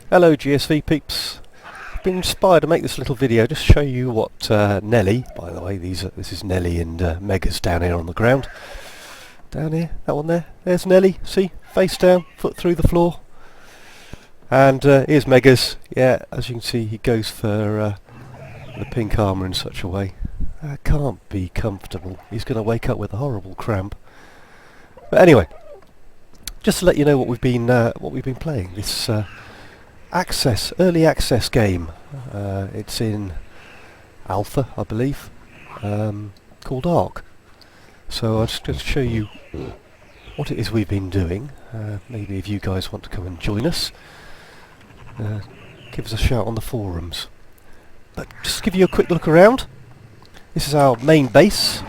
Hello GSV peeps. I've been inspired to make this little video just to show you what Nelly, by the way, this is Nelly and Megas down here on the ground. Down here, that one there. There's Nelly, see? Face down, foot through the floor. And here's Megas. Yeah, as you can see he goes for the pink armour in such a way. That can't be comfortable. He's going to wake up with a horrible cramp. But anyway, just to let you know what we've been playing. This early access game. It's in alpha, I believe, called ARK. So I'm just going to show you what it is we've been doing. Maybe if you guys want to come and join us, give us a shout on the forums. But just to give you a quick look around. This is our main base.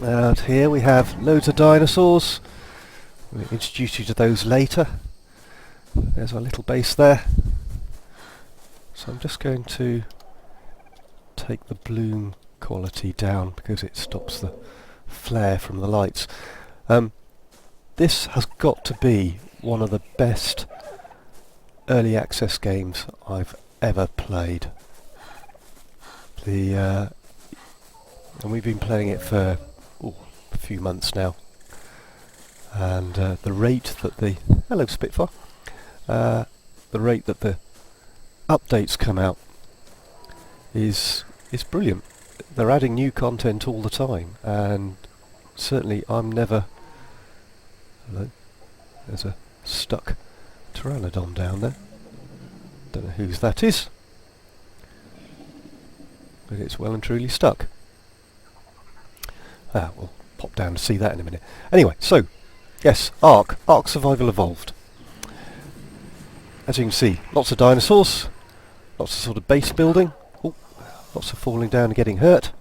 Out here we have loads of dinosaurs. We'll introduce you to those later. There's our little base there. So I'm just going to take the bloom quality down because it stops the flare from the lights. This has got to be one of the best early access games I've ever played. And we've been playing it for a few months now. And the rate that the hello Spitfire. The rate that the updates come out is brilliant. They're adding new content all the time, and certainly I'm never. Hello, there's a stuck pteranodon down there. Don't know whose that is, but it's well and truly stuck. We'll pop down to see that in a minute. Anyway, so yes, ARK Survival Evolved. As you can see, lots of dinosaurs, lots of sort of base building, lots of falling down and getting hurt.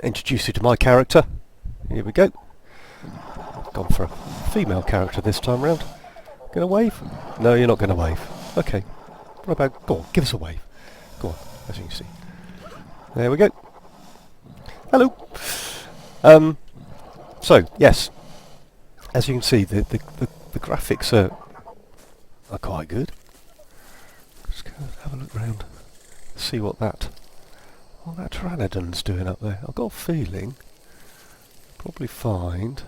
Introduce you to my character. Here we go. I've gone for a female character this time round. Gonna wave? No, you're not gonna wave. Okay. What about, go on, give us a wave. Go on, as you can see. There we go. Hello. So, yes, as you can see, the graphics are quite good. Just go have a look round, see what that pteranodon's doing up there. I've got a feeling probably find.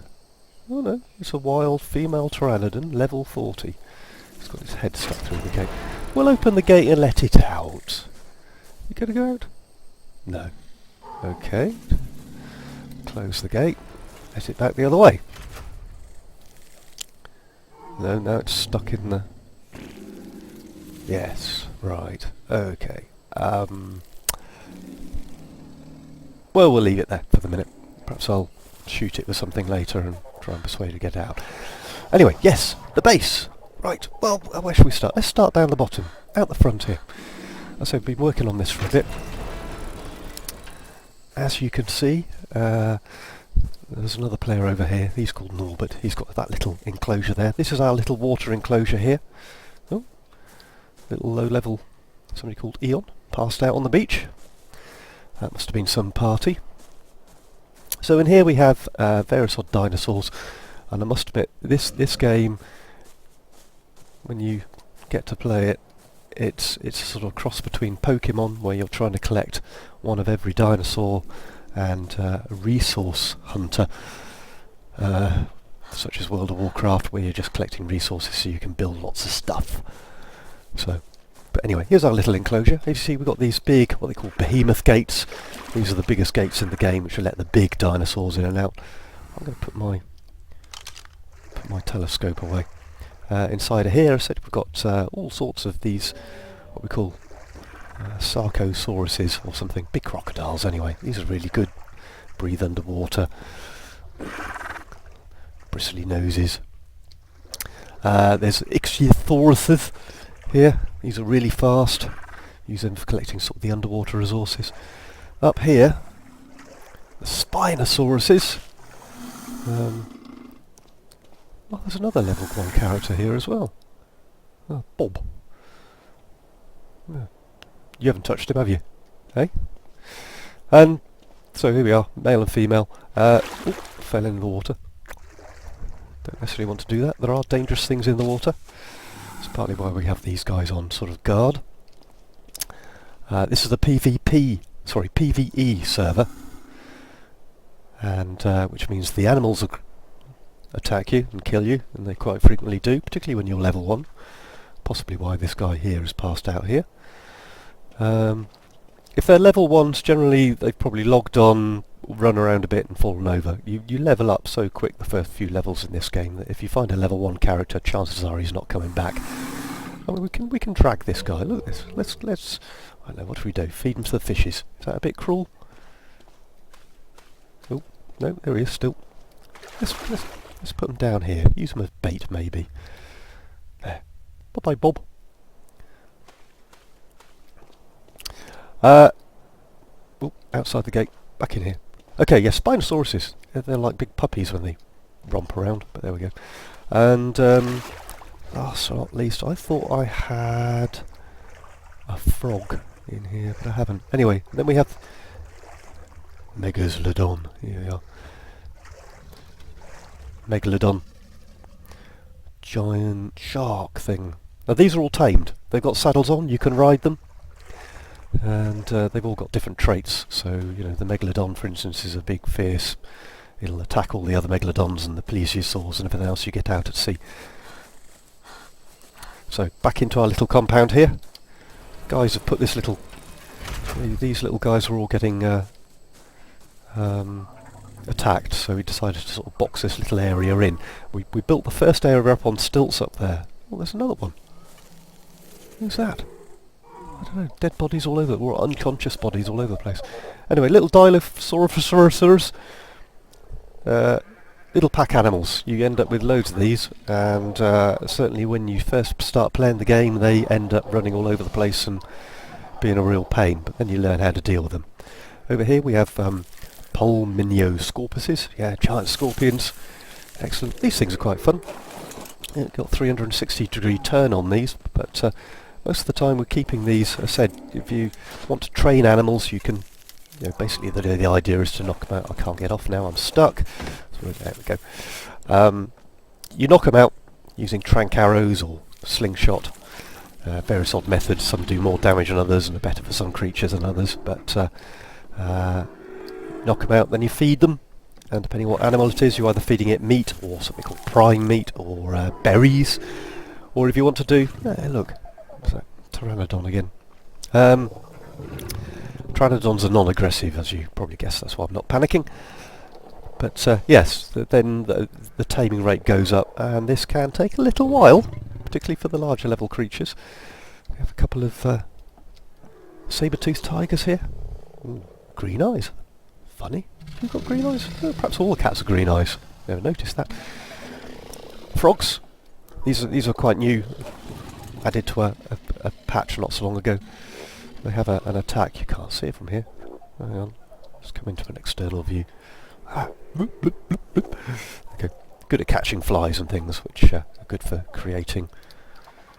Oh no, it's a wild female pteranodon, level 40. It's got its head stuck through the gate. We'll open the gate and let it out. You gonna go out? No. Okay. Close the gate. Let it back the other way. No, now it's stuck in the... Yes, right. Okay. Well, we'll leave it there for the minute. Perhaps I'll shoot it with something later and try and persuade it to get out. Anyway, yes, the base. Right, well, where should we start? Let's start down the bottom, out the front here. As I've been working on this for a bit. As you can see, there's another player over here. He's called Norbert. He's got that little enclosure there. This is our little water enclosure here. Oh, little low-level, somebody called Eon, passed out on the beach. That must have been some party. So in here we have various odd dinosaurs, and I must admit, this game, when you get to play it, it's a sort of cross between Pokemon, where you're trying to collect one of every dinosaur, and a resource hunter, such as World of Warcraft, where you're just collecting resources so you can build lots of stuff. So, but anyway, here's our little enclosure. As you see, we've got these big, what they call behemoth gates. These are the biggest gates in the game, which will let the big dinosaurs in and out. I'm going to put my telescope away. Inside of here, I said we've got all sorts of these, what we call sarcosauruses or something. Big crocodiles anyway. These are really good. Breathe underwater. Bristly noses. There's ichthyothauruses here. These are really fast. Use them for collecting sort of the underwater resources. Up here, the Spinosauruses. Oh, there's another level 1 character here as well. Oh, Bob. Yeah. You haven't touched him, have you? Hey? And so here we are, male and female. Fell in the water. Don't necessarily want to do that. There are dangerous things in the water. That's partly why we have these guys on sort of guard. This is the PvE server, and which means the animals attack you and kill you, and they quite frequently do, particularly when you're level 1. Possibly why this guy here has passed out here. If they're level 1s, generally they've probably logged on, run around a bit and fallen over. You level up so quick the first few levels in this game that if you find a level 1 character, chances are he's not coming back. I mean, we can drag this guy. Look at this. Let's I don't know, what do we do? Feed him to the fishes. Is that a bit cruel? Oh no, there he is still. Let's put him down here. Use him as bait maybe. There. Bye bye, Bob. Oh, outside the gate. Back in here. Okay, yes, Spinosauruses. They're like big puppies when they romp around, but there we go. And, last but not least, I thought I had a frog in here, but I haven't. Anyway, then we have Megalodon. Here we are. Megalodon. Giant shark thing. Now these are all tamed. They've got saddles on, you can ride them. And they've all got different traits. So, you know, the Megalodon, for instance, is a big, fierce. It'll attack all the other Megalodons and the plesiosaurs and everything else you get out at sea. So, back into our little compound here. Guys have put this little... These little guys were all getting attacked, so we decided to sort of box this little area in. We built the first area up on stilts up there. Oh, there's another one. Who's that? I don't know, dead bodies all over, or unconscious bodies all over the place. Anyway, little Dilophosaurus, little pack animals. You end up with loads of these, and certainly when you first start playing the game, they end up running all over the place and being a real pain, but then you learn how to deal with them. Over here we have Pulminoscorpuses, yeah, giant scorpions. Excellent. These things are quite fun. Yeah, got 360-degree turn on these, but most of the time we're keeping these. As I said, if you want to train animals, you can, you know, basically the idea is to knock them out. I can't get off now, I'm stuck. So there we go. You knock them out using trank arrows or slingshot. Various odd methods. Some do more damage than others and are better for some creatures than others, but knock them out, then you feed them, and depending on what animal it is, you're either feeding it meat or something called prime meat or berries, or if you want to do, look, what's that? Pteranodon again. Pteranodons are non-aggressive, as you probably guessed, that's why I'm not panicking. But yes, then the taming rate goes up, and this can take a little while, particularly for the larger level creatures. We have a couple of saber-toothed tigers here. Ooh, green eyes. Funny. You've got green eyes? Perhaps all the cats are green eyes. Never noticed that. Frogs. These are quite new. Added to a patch not so long ago. They have an attack. You can't see it from here. Hang on. Let's come into an external view. Ah. Bloop, bloop, bloop, bloop. Okay. Good at catching flies and things, which are good for creating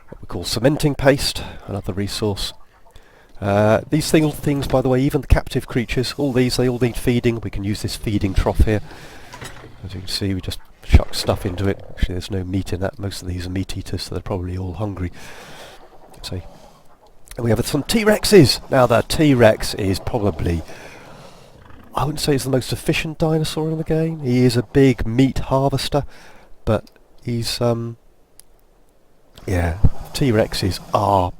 what we call cementing paste, another resource. These things, by the way, even the captive creatures, all these, they all need feeding. We can use this feeding trough here. As you can see, we just chuck stuff into it. Actually, there's no meat in that. Most of these are meat eaters, so they're probably all hungry. See. And we have some T-Rexes! Now, the T-Rex is probably... I wouldn't say he's the most efficient dinosaur in the game. He is a big meat harvester, but he's... yeah, T-Rexes are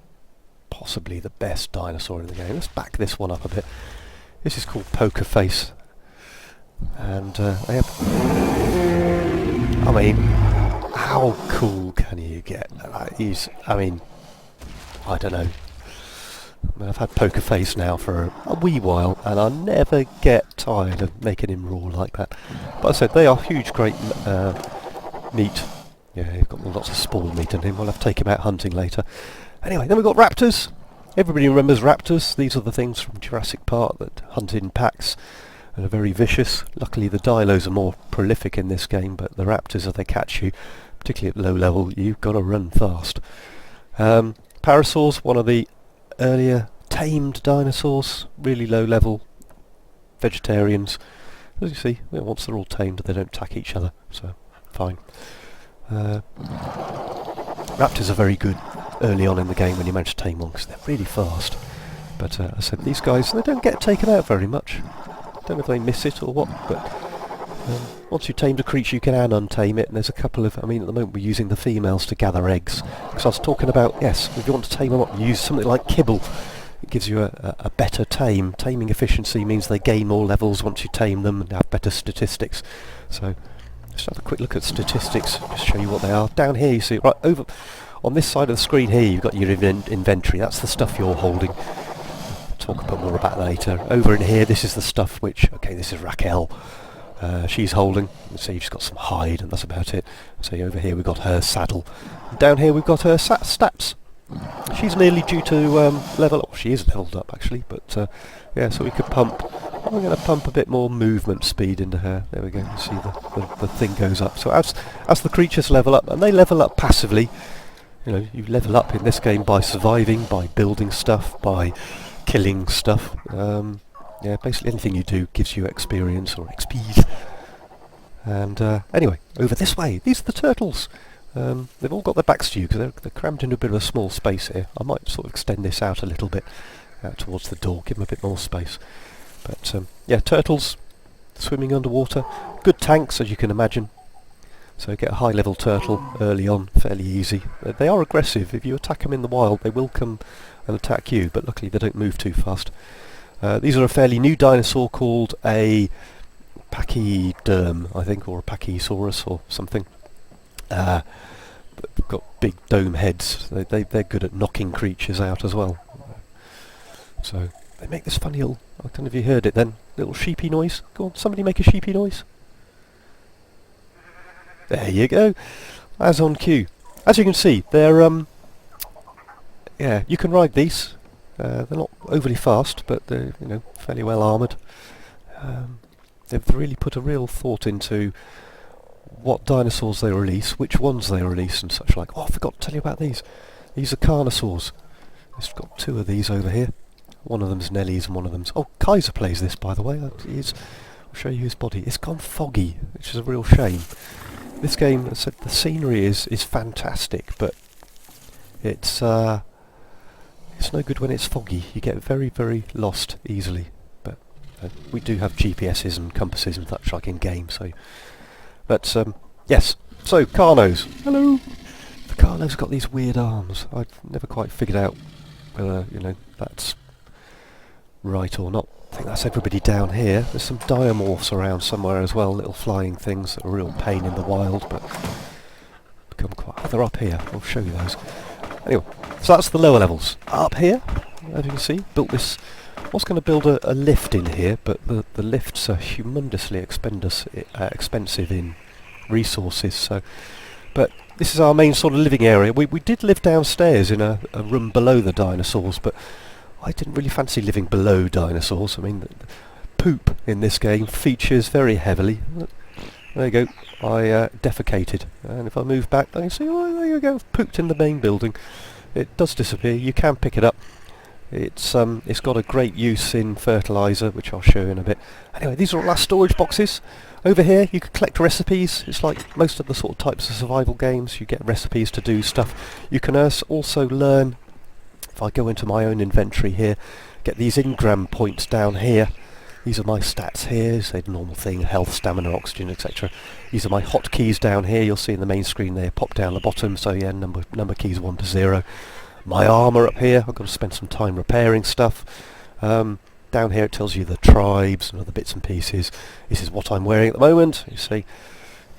possibly the best dinosaur in the game. Let's back this one up a bit. This is called Poker Face, and they have... I mean, how cool can you get? I mean, I don't know. I mean, I've had Poker Face now for a wee while, and I never get tired of making him roar like that. But I said, they are huge, great meat. Yeah, you've got lots of spoiled meat in him. We'll have to take him out hunting later. Anyway, then we've got raptors. Everybody remembers raptors. These are the things from Jurassic Park that hunt in packs and are very vicious. Luckily the dilos are more prolific in this game, but the raptors, if they catch you, particularly at low level, you've got to run fast. Parasaurs, one of the earlier tamed dinosaurs, really low level, vegetarians. As you see, once they're all tamed they don't attack each other, so fine. Raptors are very good early on in the game when you manage to tame one, because they're really fast. But I said, these guys, they don't get taken out very much. Don't know if they miss it or what, but once you've tamed a creature you can untame it, and there's a couple of, I mean at the moment we're using the females to gather eggs. Because I was talking about, yes, if you want to tame them up, use something like kibble. It gives you a better tame. Taming efficiency means they gain more levels once you tame them and have better statistics. So just have a quick look at statistics, just show you what they are. Down here you see, right over on this side of the screen here, you've got your inventory. That's the stuff you're holding. Talk a bit more about that later. Over in here, this is the stuff which, okay, this is Raquel. She's holding. So you've just got some hide, and that's about it. So over here we've got her saddle. Down here we've got her stats. She's nearly due to level up. She is leveled up actually, but yeah. So we could pump. I'm going to pump a bit more movement speed into her. There we go. You see the thing goes up. So as the creatures level up, and they level up passively. You know, you level up in this game by surviving, by building stuff, by killing stuff. Yeah, basically anything you do gives you experience or XP. And anyway, over this way, these are the turtles. They've all got their backs to you because they're crammed into a bit of a small space here. I might sort of extend this out a little bit out towards the door, give them a bit more space. But yeah, turtles swimming underwater. Good tanks, as you can imagine. So get a high level turtle early on, fairly easy. They are aggressive. If you attack them in the wild, they will come and attack you, but luckily they don't move too fast. These are a fairly new dinosaur called a pachyderm, I think, or a pachysaurus or something. But they've got big dome heads. They're good at knocking creatures out as well. So they make this funny little, I don't know if you heard it then, little sheepy noise. Go on, somebody make a sheepy noise. There you go. As on cue. As you can see, they're yeah, you can ride these. They're not overly fast, but they're, you know, fairly well armoured. They've really put a real thought into what dinosaurs they release, which ones they release, and such like. Oh, I forgot to tell you about these. These are carnosaurs. I've got two of these over here. One of them's Nellie's and one of them's... Oh, Kaiser plays this, by the way. I'll show you his body. It's gone foggy, which is a real shame. This game, as I said, the scenery is fantastic, but it's no good when it's foggy. You get very, very lost easily. But we do have GPSs and compasses and such like in game, so... But, yes. So, Carnos. Hello! The Carnos got these weird arms. I've never quite figured out whether, you know, that's right or not. I think that's everybody down here. There's some diamorphs around somewhere as well, little flying things that are a real pain in the wild, but become quite... They're up here. I'll show you those. Anyway, so that's the lower levels. Up here, as you can see, built this... I was going to build a lift in here, but the lifts are humongously expensive in resources, so... But this is our main sort of living area. We did live downstairs in a room below the dinosaurs, but I didn't really fancy living below dinosaurs. I mean, the poop in this game features very heavily. There you go. I defecated, and if I move back, I can see, oh, there you go, I've pooped in the main building. It does disappear. You can pick it up. It's got a great use in fertilizer, which I'll show you in a bit. Anyway, these are all our storage boxes. Over here, you can collect recipes. It's like most of the sort of types of survival games. You get recipes to do stuff. You can also learn. If I go into my own inventory here, get these engram points down here. These are my stats here, say the normal thing, health, stamina, oxygen, etc. These are my hotkeys down here. You'll see in the main screen there, pop down the bottom. So yeah, number keys 1 to 0. My armour up here. I've got to spend some time repairing stuff. Down here it tells you the tribes and other bits and pieces. This is what I'm wearing at the moment. You see, you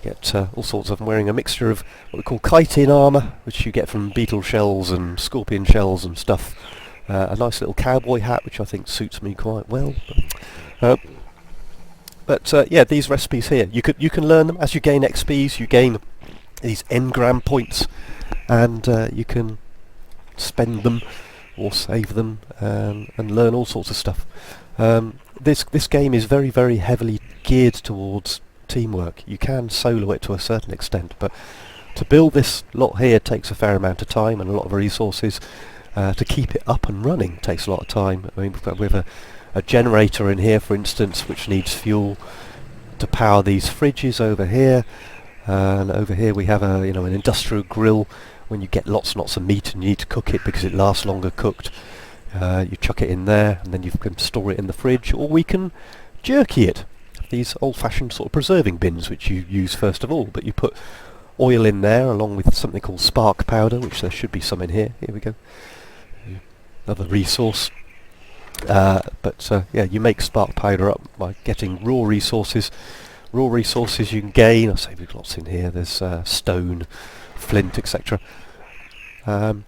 get all sorts of... I'm wearing a mixture of what we call chitin armour, which you get from beetle shells and scorpion shells and stuff. A nice little cowboy hat, which I think suits me quite well. But yeah, these recipes here, you can learn them as you gain XPs. You gain these engram points, and you can spend them or save them and learn all sorts of stuff. This game is very, very heavily geared towards teamwork. You can solo it to a certain extent, but to build this lot here takes a fair amount of time and a lot of resources. To keep it up and running takes a lot of time. I mean, we have a generator in here, for instance, which needs fuel to power these fridges over here. And over here we have a an industrial grill. When you get lots and lots of meat and you need to cook it because it lasts longer cooked, you chuck it in there, and then you can store it in the fridge, or we can jerky it. These old-fashioned sort of preserving bins which you use first of all, but you put oil in there along with something called spark powder, which there should be some in here. Here we go. Another resource. Yeah, you make spark powder up by getting raw resources. Raw resources you can gain. I say we've lots in here. There's stone, flint, etc.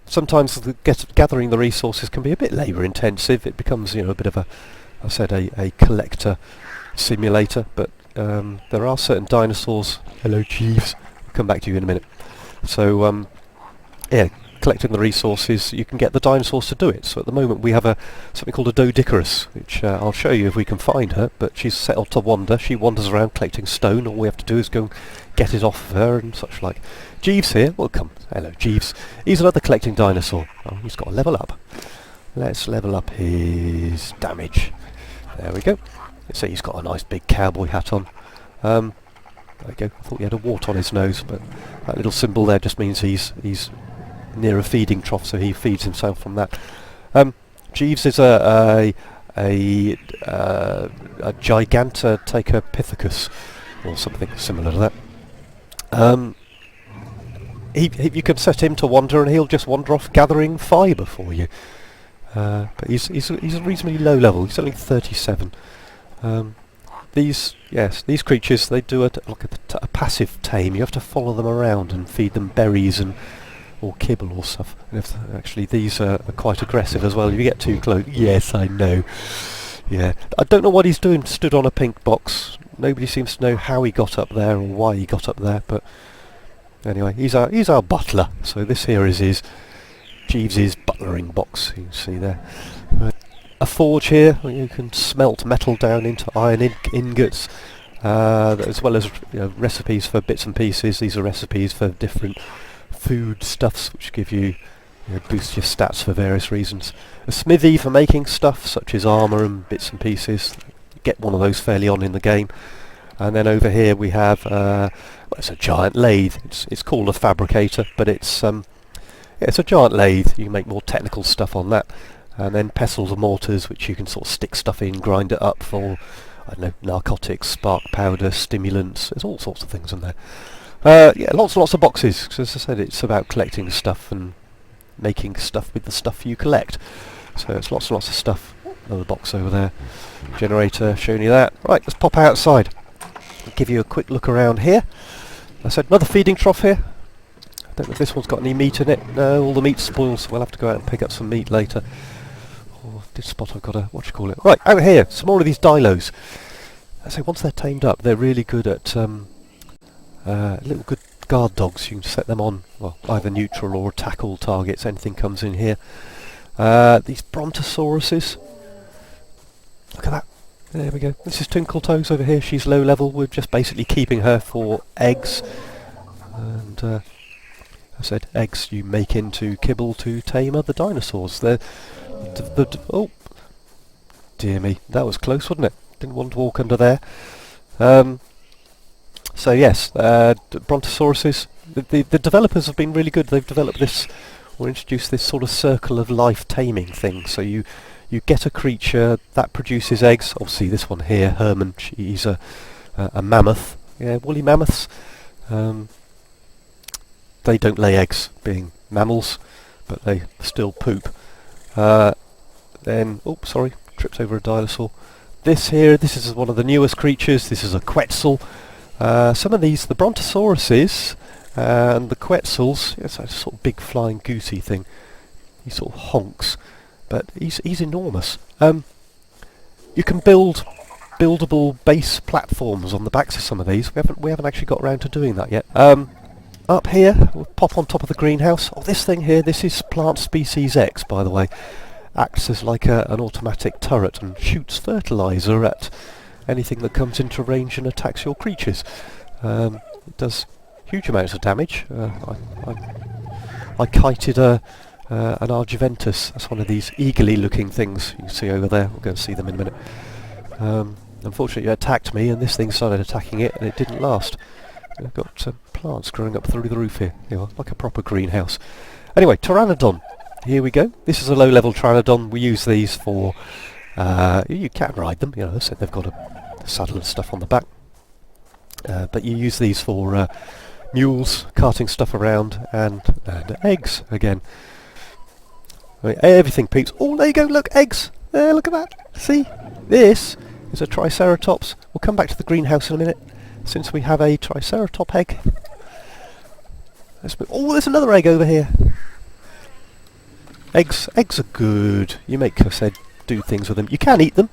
Sometimes gathering the resources can be a bit labour intensive. It becomes a bit of a collector simulator. But there are certain dinosaurs. Hello, Jeeves. I'll come back to you in a minute. So yeah, collecting the resources, you can get the dinosaurs to do it. So at the moment we have something called a Doedicurus, which I'll show you if we can find her, but she's settled to wander. She wanders around collecting stone. All we have to do is go and get it off of her and such like. Jeeves here, welcome. Hello, Jeeves. He's another collecting dinosaur. Oh, he's got to level up. Let's level up his damage. There we go. So he's got a nice big cowboy hat on. There we go. I thought he had a wart on his nose, but that little symbol there just means he's near a feeding trough, so he feeds himself from that. Jeeves is a Gigantopithecus or something similar to that. You can set him to wander, and he'll just wander off gathering fibre for you. But he's reasonably low level. He's only 37. These creatures, they do a passive tame. You have to follow them around and feed them berries or kibble or stuff. And actually these are quite aggressive as well. If you get too close, yes, I know. Yeah, I don't know what he's doing. Stood on a pink box. Nobody seems to know how he got up there or why he got up there. But anyway, he's our butler. So this here is his Jeeves's butlering box. You can see there. A forge here where you can smelt metal down into iron ingots, as well as recipes for bits and pieces. These are recipes for different food stuffs which give you, boost your stats for various reasons. A smithy for making stuff such as armour and bits and pieces. Get one of those fairly on in the game. And then over here we have it's a giant lathe. It's called a fabricator, but it's a giant lathe. You can make more technical stuff on that. And then pestles and mortars, which you can sort of stick stuff in, grind it up for, I don't know, narcotics, spark powder, stimulants. There's all sorts of things in there. Yeah, lots and lots of boxes. Because as I said, it's about collecting stuff and making stuff with the stuff you collect. So it's lots and lots of stuff. Another box over there. Generator, showing you that. Right, let's pop outside. I'll give you a quick look around here. I said another feeding trough here. I don't know if this one's got any meat in it. No, all the meat's spoiled, so we'll have to go out and pick up some meat later. Oh, this spot I've got a, Right, out here, some more of these dilos. I say once they're tamed up, they're really good at little good guard dogs. You can set them on, well, either neutral or tackle targets. Anything comes in here. These brontosauruses. Look at that. There we go. This is Twinkle Toes over here. She's low level. We're just basically keeping her for eggs. And I said eggs you make into kibble to tame other dinosaurs. Oh, dear me. That was close, wasn't it? Didn't want to walk under there. So yes, brontosauruses. The developers have been really good. They've developed this, or introduced this sort of circle of life taming thing. So you get a creature that produces eggs. Obviously this one here, Herman, he's a mammoth. Yeah, woolly mammoths. They don't lay eggs, being mammals, but they still poop. Then, oh, sorry, tripped over a dinosaur. This is one of the newest creatures. This is a Quetzal. Some of these, the brontosauruses and the Quetzals, it's a sort of big flying goosey thing. He sort of honks, but he's enormous. You can build buildable base platforms on the backs of some of these. We haven't actually got around to doing that yet. Up here, we'll pop on top of the greenhouse. Oh, this thing here, this is plant species X, by the way. Acts as like an automatic turret and shoots fertiliser at anything that comes into range and attacks your creatures. It does huge amounts of damage. I kited an Argiventus. That's one of these eagerly looking things you can see over there. We'll go and see them in a minute. Unfortunately it attacked me and this thing started attacking it and it didn't last. I've got plants growing up through the roof here. You know, like a proper greenhouse. Anyway, Pteranodon. Here we go. This is a low-level Pteranodon. We use these for... you can ride them, you know, so they've got a saddle and stuff on the back. But you use these for mules, carting stuff around, and eggs, again. I mean, everything peeps. Oh, there you go, look, eggs! There, look at that. See? This is a Triceratops. We'll come back to the greenhouse in a minute, since we have a Triceratop egg. Oh, there's another egg over here. Eggs are good. You make, I said, do things with them. You can eat them.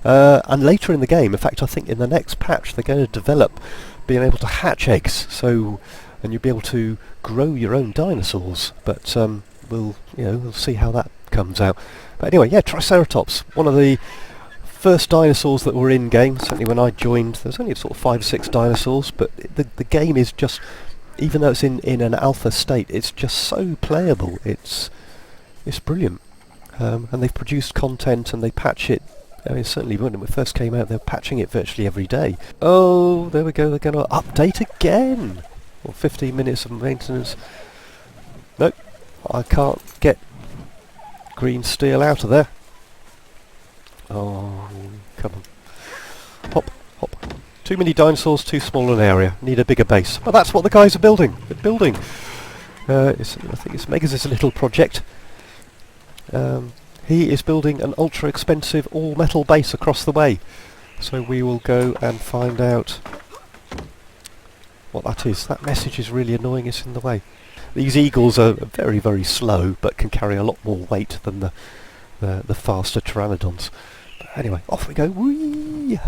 And later in the game, in fact, I think in the next patch, they're going to develop being able to hatch eggs. So, and you'll be able to grow your own dinosaurs. But we'll see how that comes out. But anyway, yeah, Triceratops, one of the first dinosaurs that were in game. Certainly when I joined, there's only sort of 5 or 6 dinosaurs, but the game is just, even though it's in an alpha state, it's just so playable. It's brilliant. And they've produced content and they patch it. I mean, certainly when it first came out, they were patching it virtually every day. Oh, there we go, they're going to update again! Well, 15 minutes of maintenance. Nope, I can't get green steel out of there. Oh, come on. Hop, hop. Too many dinosaurs, too small an area. Need a bigger base. Well, that's what the guys are building. They're building. I think it's Megas' little project. He is building an ultra-expensive all-metal base across the way. So we will go and find out what that is. That message is really annoying, it's in the way. These eagles are very, very slow, but can carry a lot more weight than the faster pteranodons. But anyway, off we go. Whee!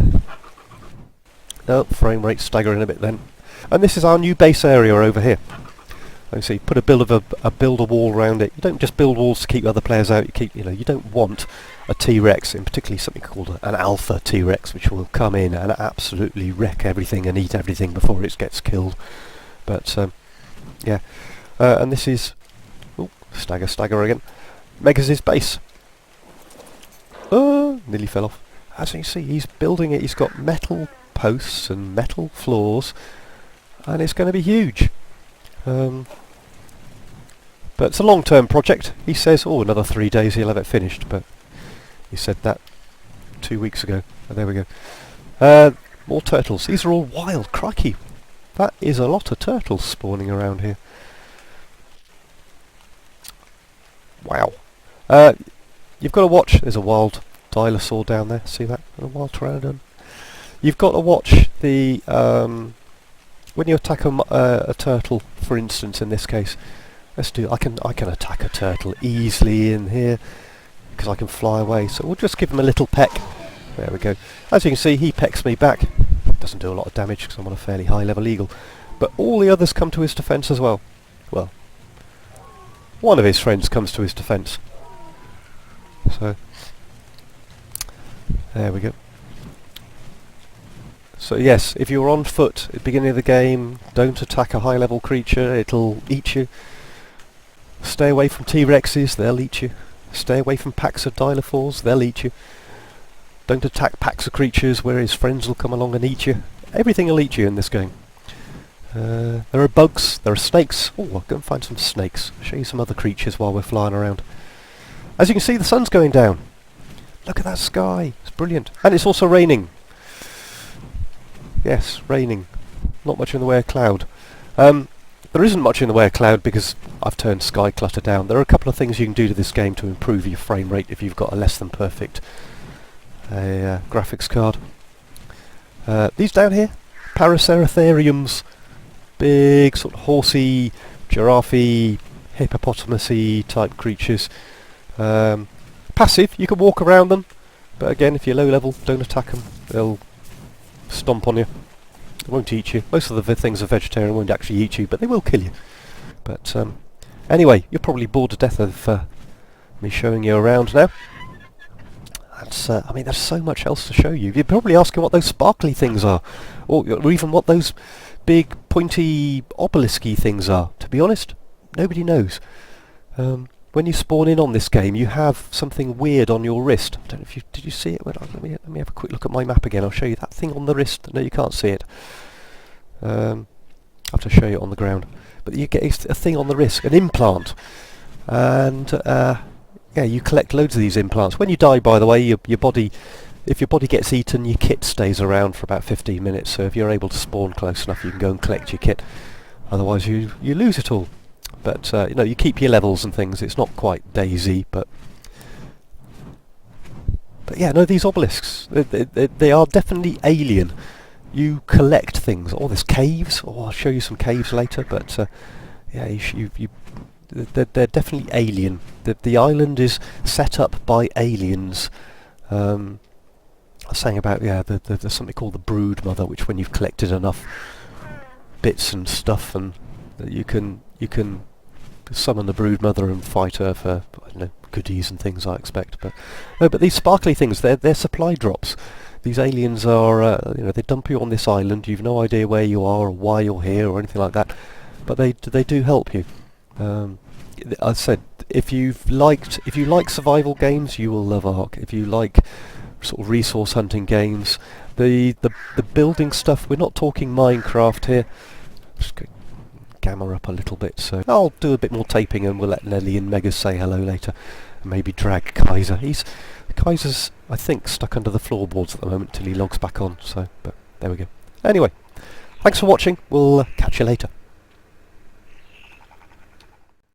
Oh, frame rate staggering a bit then. And this is our new base area over here. Like I say, put a build a wall around it. You don't just build walls to keep other players out. You don't want a T-Rex, in particularly something called an alpha T-Rex, which will come in and absolutely wreck everything and eat everything before it gets killed. But yeah, and this is stagger again. Megas' base. Oh, nearly fell off. As you see, he's building it. He's got metal posts and metal floors, and it's going to be huge. But it's a long-term project. He says, another 3 days he'll have it finished, but he said that 2 weeks ago. Oh, there we go. More turtles. These are all wild. Crikey. That is a lot of turtles spawning around here. Wow. You've got to watch. There's a wild dinosaur down there. See that? A wild pteranodon. You've got to watch the... when you attack a turtle, for instance, in this case, I can attack a turtle easily in here because I can fly away. So we'll just give him a little peck. There we go. As you can see, he pecks me back. Doesn't do a lot of damage because I'm on a fairly high-level eagle. But all the others come to his defence as well. Well, one of his friends comes to his defence. So there we go. So yes, if you're on foot at the beginning of the game, don't attack a high-level creature, it'll eat you. Stay away from T-Rexes, they'll eat you. Stay away from packs of Dinosaurs, they'll eat you. Don't attack packs of creatures where his friends will come along and eat you. Everything will eat you in this game. There are bugs, there are snakes. Oh, I'll go and find some snakes. I'll show you some other creatures while we're flying around. As you can see, the sun's going down. Look at that sky, it's brilliant. And it's also raining. Yes, raining. Not much in the way of cloud. There isn't much in the way of cloud because I've turned sky clutter down. There are a couple of things you can do to this game to improve your frame rate if you've got a less than perfect graphics card. These down here, Paraceratheriums. Big, sort of horsey, giraffe, hippopotamusy type creatures. Passive, you can walk around them, but again, if you're low level, don't attack them. They'll stomp on you. They won't eat you. Most of the things are vegetarian, won't actually eat you, but they will kill you. But anyway, you're probably bored to death of me showing you around now. That's, I mean, there's so much else to show you. You're probably asking what those sparkly things are, or even what those big pointy obelisky things are. To be honest, nobody knows. When you spawn in on this game, you have something weird on your wrist. I don't know if did you see it? Let me have a quick look at my map again. I'll show you that thing on the wrist. No, you can't see it. I have to show you it on the ground. But you get a thing on the wrist, an implant, and yeah, you collect loads of these implants. When you die, by the way, your body, if your body gets eaten, your kit stays around for about 15 minutes. So if you're able to spawn close enough, you can go and collect your kit. Otherwise, you lose it all. But you know, you keep your levels and things. It's not quite DayZ, but yeah, no, these obelisks, they are definitely alien. You collect things. Oh, there's caves. Oh, I'll show you some caves later. But yeah, they're definitely alien. The island is set up by aliens. I was saying about, yeah, there's something called the Brood Mother, which when you've collected enough bits and stuff, and you can summon the Brood Mother and fight her for, I don't know, goodies and things, I expect. But no, but these sparkly things, they're supply drops. These aliens are, you know, they dump you on this island. You've no idea where you are or why you're here or anything like that. But they do help you. I said, if you like survival games, you will love Ark. If you like sort of resource hunting games, the building stuff. We're not talking Minecraft here. Just gamma up a little bit, so I'll do a bit more taping, and we'll let Nelly and Megas say hello later. And maybe drag Kaiser. Kaiser's, I think, stuck under the floorboards at the moment till he logs back on. So, but there we go. Anyway, thanks for watching. We'll catch you later.